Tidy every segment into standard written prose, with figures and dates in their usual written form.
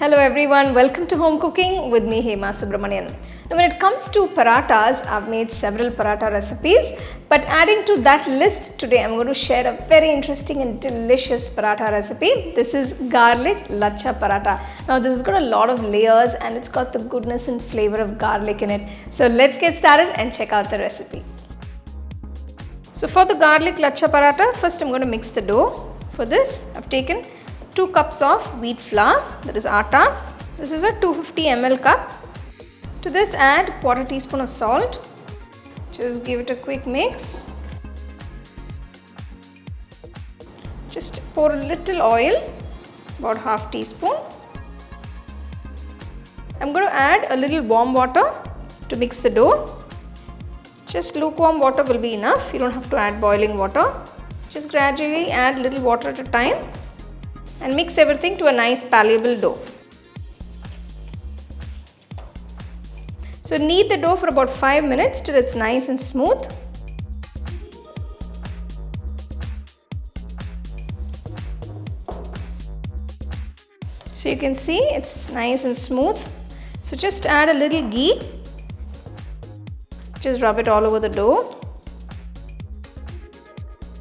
Hello everyone, welcome to Home Cooking with me Hema Subramanian. Now when it comes to parathas, I've made several paratha recipes, but adding to that list today I'm going to share a very interesting and delicious paratha recipe. This is garlic Lachha Paratha. Now this has got a lot of layers and it's got the goodness and flavor of garlic in it. So let's get started and check out the recipe. So for the garlic Lachha Paratha, first I'm going to mix the dough. For this I've taken 2 cups of wheat flour, that is atta. This is a 250 ml cup. To this add 1/4 teaspoon of salt. Just give it a quick mix. Just pour a little oil, about 1/2 teaspoon. I'm going to add a little warm water to mix the dough. Just lukewarm water will be enough. You don't have to add boiling water. Just gradually add little water at a time and mix everything to a nice palatable dough. So knead the dough for about 5 minutes till it's nice and smooth. So you can see it's nice and smooth. So just add a little ghee. Just rub it all over the dough.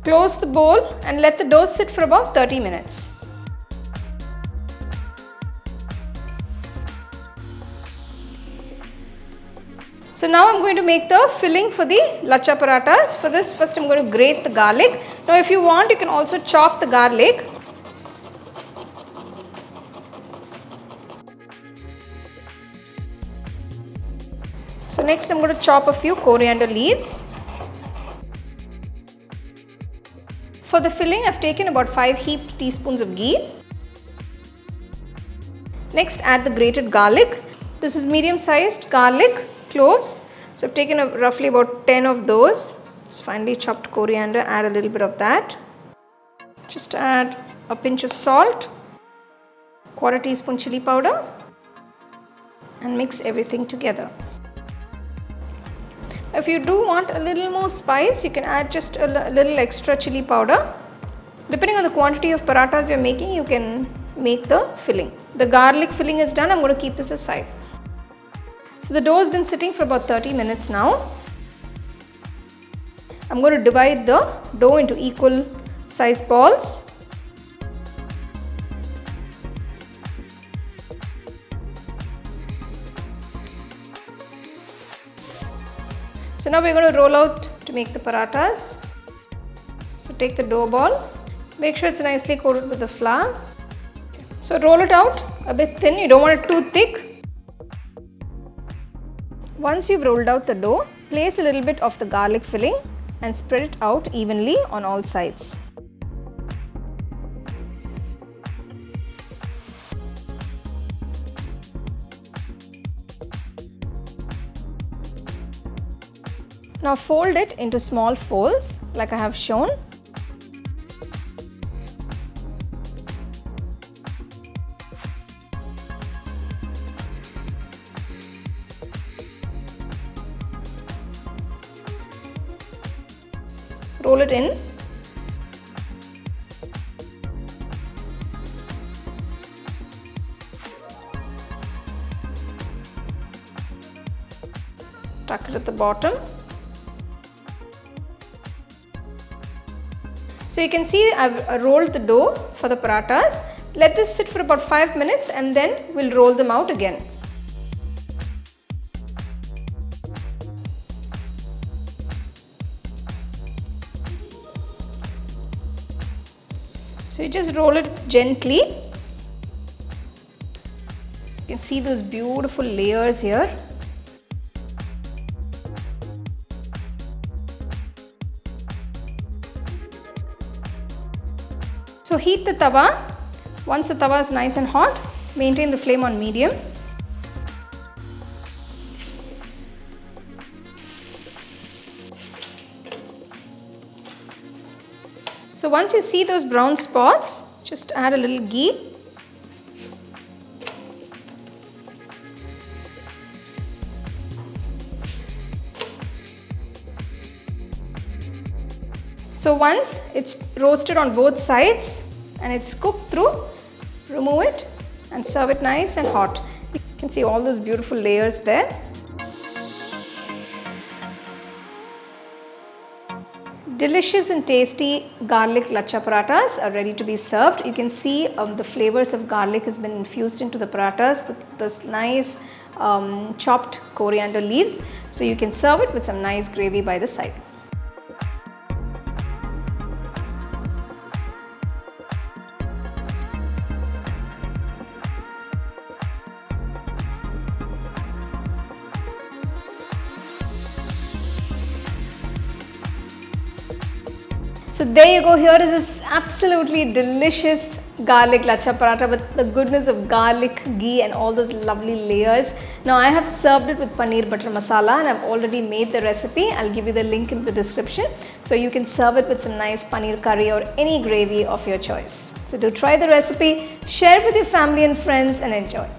Close the bowl and let the dough sit for about 30 minutes. So now I'm going to make the filling for the Lachha Parathas. For this, first I'm going to grate the garlic. Now if you want, you can also chop the garlic. So next I'm going to chop a few coriander leaves. For the filling, I've taken about 5 heaped teaspoons of ghee. Next add the grated garlic. This is medium sized garlic cloves. So I've taken roughly about 10 of those. Just finely chopped coriander, add a little bit of that. Just add a pinch of salt, 1/4 teaspoon chilli powder, and mix everything together. If you do want a little more spice, you can add just a little extra chilli powder. Depending on the quantity of parathas you're making, you can make the filling. The garlic filling is done. I'm going to keep this aside. So the dough has been sitting for about 30 minutes now. I'm going to divide the dough into equal sized balls. So now we're going to roll out to make the parathas. So take the dough ball, make sure it's nicely coated with the flour. So roll it out a bit thin, you don't want it too thick. Once you've rolled out the dough, place a little bit of the garlic filling and spread it out evenly on all sides. Now fold it into small folds like I have shown. Roll it in. Tuck it at the bottom. So you can see I've rolled the dough for the parathas. Let this sit for about 5 minutes and then we'll roll them out again. So you just roll it gently. You can see those beautiful layers here. So heat the tawa. Once the tawa is nice and hot, maintain the flame on medium. So once you see those brown spots, just add a little ghee. So once it's roasted on both sides and it's cooked through, remove it and serve it nice and hot. You can see all those beautiful layers there. Delicious and tasty garlic lachha parathas are ready to be served. You can see the flavors of garlic has been infused into the parathas with this nice chopped coriander leaves. So you can serve it with some nice gravy by the side. So there you go, here is this absolutely delicious garlic lachha paratha with the goodness of garlic, ghee and all those lovely layers. Now I have served it with paneer butter masala and I've already made the recipe. I'll give you the link in the description. So you can serve it with some nice paneer curry or any gravy of your choice. So do try the recipe, share it with your family and friends and enjoy.